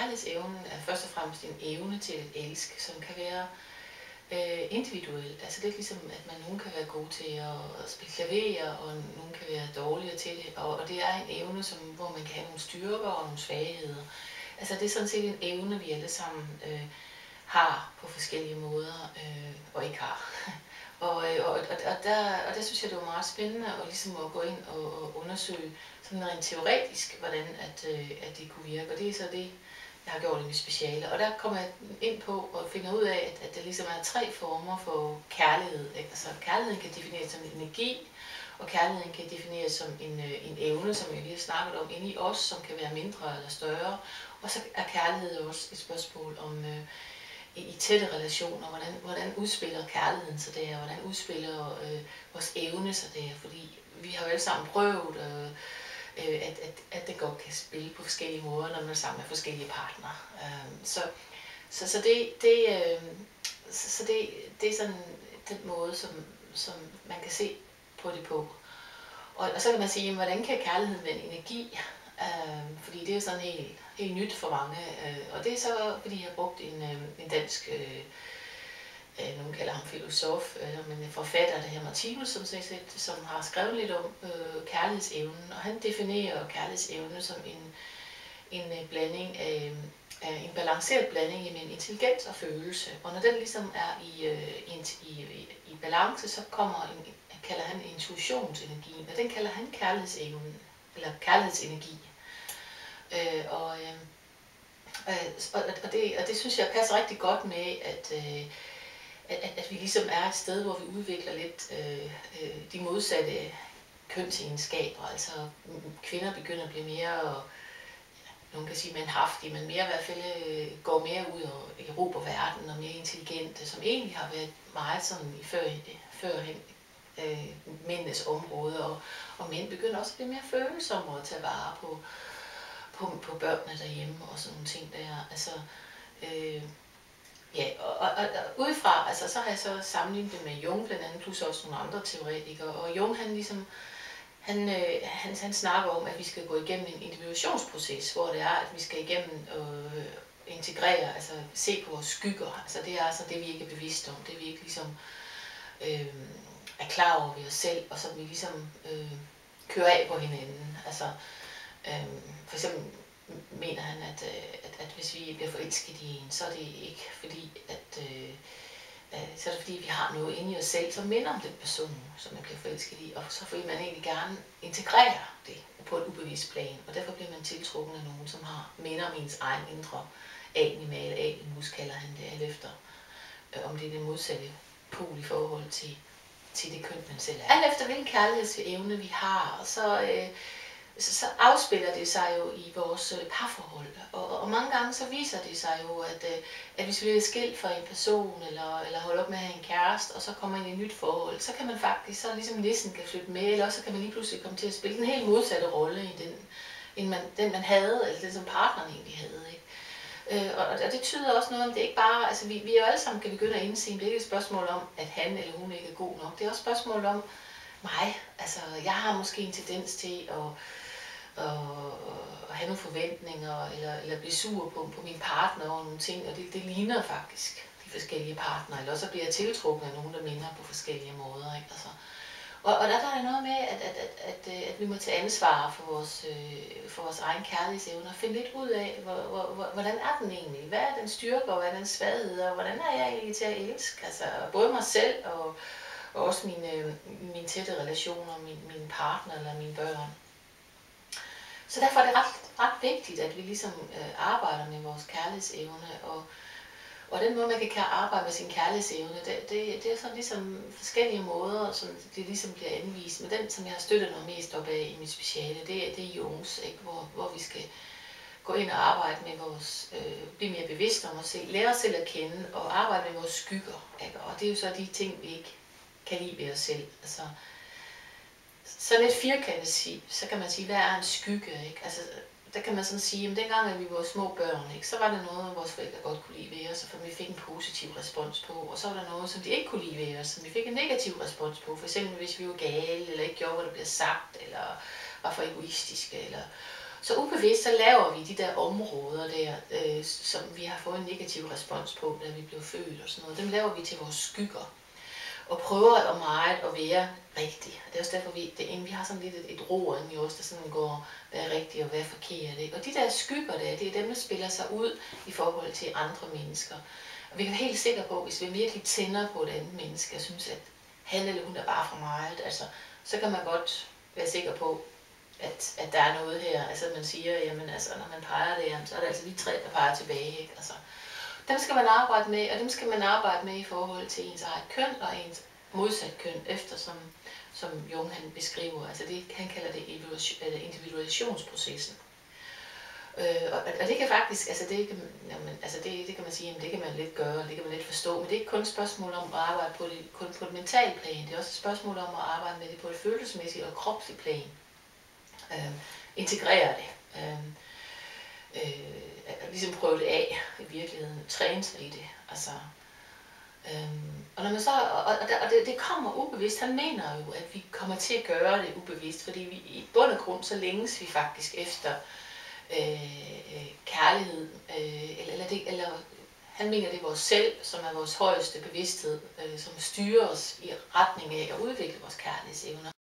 kærlighedsevnen er først og fremmest en evne til at elske, som kan være individuel. Altså lidt ligesom, at man nogen kan være god til at spille klaver, og nogen kan være dårligere til det. Og det er en evne, hvor man kan have nogle styrker og nogle svagheder. Altså det er sådan set en evne, vi alle sammen har på forskellige måder, og ikke har. Og der synes jeg, det var meget spændende at, ligesom at gå ind og undersøge sådan rent teoretisk, hvordan at det kunne virke. Og det er så det, jeg har gjort i mit speciale. Og der kommer jeg ind på og finder ud af, at der ligesom er 3 former for kærlighed. Ikke? Altså kærligheden kan defineres som energi, og kærligheden kan defineres som en evne, som jeg lige har snakket om, inde i os, som kan være mindre eller større. Og så er kærlighed også et spørgsmål om i tætte relationer, hvordan udspiller kærligheden sig der, hvordan udspiller vores evne sig der, fordi vi har jo alle sammen prøvet, at det godt kan spille på forskellige måder, når man er sammen med forskellige partnere. Så det er sådan den måde, som man kan se på det på. Og så kan man sige, jamen, hvordan kan kærligheden være en energi? Fordi det er sådan helt nyt for mange. Og det er så, fordi jeg har brugt en dansk, nogen kalder ham filosof, men en forfatter, der hedder Martinus, som har skrevet lidt om kærlighedsevnen. Og han definerer kærlighedsevnen som en blanding af en balanceret blanding mellem intelligens og følelse. Og når den ligesom er i balance, så kalder han intuitionsenergien, og den kalder han kærlighedsevnen, eller kærlighedsenergi. Og det synes jeg passer rigtig godt med, at vi ligesom er et sted, hvor vi udvikler lidt de modsatte kønsegenskaber. Altså kvinder begynder at blive mere, nogen kan sige mandhaftige, men mere i hvert fald går mere ud og erobrer verden og mere intelligente, som egentlig har været meget sådan førhen mændenes område, og mænd begynder også at blive mere følsomme og at tage vare på børnene derhjemme og sådan nogle ting der. Altså, og udefra, altså, så har jeg så sammenlignet det med Jung blandt andet, plus også nogle andre teoretikere, og Jung han snakker om, at vi skal gå igennem en individuationsproces, hvor det er, at vi skal igennem integrere, altså se på vores skygger, altså det er altså det, vi ikke er bevidste om, det vi ikke ligesom er klar over ved os selv, og som vi ligesom kører af på hinanden. Altså, for eksempel mener han, at hvis vi bliver forelsket i en, så er det ikke fordi, så er det fordi, vi har noget inde i os selv, som minder om den person, som man bliver forelsket i, og så vil man egentlig gerne integrere det på et ubevidst plan, og derfor bliver man tiltrukket af nogen, som minder om ens egen indre animal, animus kalder han det, alt efter, om det er den modsatte pol i forhold til det køn, man selv er. Alt efter hvilken kærlighedsevne vi har, så afspiller det sig jo i vores parforhold. Og mange gange så viser det sig jo, at hvis vi bliver skilt fra en person, eller holder op med at have en kæreste, og så kommer ind i et nyt forhold, så kan man faktisk, så ligesom nissen kan flytte med, eller også så kan man lige pludselig komme til at spille den helt modsatte rolle i den man havde, eller den som partneren egentlig havde. Ikke? Og det tyder også noget om, det er ikke bare, altså vi jo alle sammen kan begynde at indse, det er ikke et spørgsmål om, at han eller hun ikke er god nok, det er også et spørgsmål om mig. Altså jeg har måske en tendens til at have nogle forventninger, eller blive sur på min partner og nogle ting, og det ligner faktisk de forskellige partnere, eller også bliver jeg tiltrukket af nogen, der minder på forskellige måder. Ikke? Altså, og der er noget med, at vi må tage ansvar for vores egen kærlighedsevne og finde lidt ud af, hvordan er den egentlig? Hvad er den styrke, og hvad er den svaghed, og hvordan er jeg egentlig til at elske? Altså både mig selv og også mine tætte relationer, min partner eller mine børn. Så derfor er det ret vigtigt, at vi ligesom arbejder med vores kærlighedsevne, og den måde, man kan arbejde med sin kærlighedsevne, det er sådan ligesom forskellige måder, som det ligesom bliver anvist. Men den, som jeg har støttet noget mest op af i mit speciale, det er Jungs, ikke? Hvor vi skal gå ind og arbejde med blive mere bevidste om os selv, lære os selv at kende og arbejde med vores skygger. Ikke? Og det er jo så de ting, vi ikke kan lide ved os selv. Altså, så lidt firkantet, så kan man sige, hvad er en skygge? Ikke? Altså, der kan man sådan sige, at dengang at vi var små børn, ikke, så var der noget, vores forældre godt kunne lide ved os, og vi fik en positiv respons på, og så var der noget, som de ikke kunne lide ved os, som vi fik en negativ respons på, for eksempel hvis vi var gale, eller ikke gjorde, hvad der blev sagt, eller var for egoistiske, eller Så ubevidst, så laver vi de der områder der, som vi har fået en negativ respons på, da vi blev født og sådan noget. Dem laver vi til vores skygger. Og prøver at meget at være rigtig. Det er også derfor, vi har sådan lidt et ro inde i os, der sådan går, hvad er rigtigt og hvad er forkert. Ikke? Og de der skygger der, det er dem, der spiller sig ud i forhold til andre mennesker. Og vi kan være helt sikre på, hvis vi virkelig tænder på et andet menneske, og synes, at han eller hun er bare for meget, altså, så kan man godt være sikker på, at der er noget her. Altså man siger, jamen altså, når man peger det, jamen, så er det altså de 3, der peger tilbage. Ikke? Altså, dem skal man arbejde med, og dem skal man arbejde med i forhold til ens eget køn og ens modsat køn, eftersom som Jung han beskriver. Altså det, han kalder det individualisationsprocessen. Og det kan faktisk, altså det kan man sige, jamen det kan man lidt gøre, det kan man lidt forstå, men det er ikke kun et spørgsmål om at arbejde på det, kun på et mentalt plan, det er også et spørgsmål om at arbejde med det på et følelsesmæssigt og kropsligt plan. Integrere det. Ligesom prøve det af i virkeligheden, træne sig i det. Altså, og når man så, og det kommer ubevidst, han mener jo, at vi kommer til at gøre det ubevidst, fordi vi i bund og grund så længes vi faktisk efter kærlighed, eller han mener det er vores selv, som er vores højeste bevidsthed, som styrer os i retning af at udvikle vores kærlighedsevner.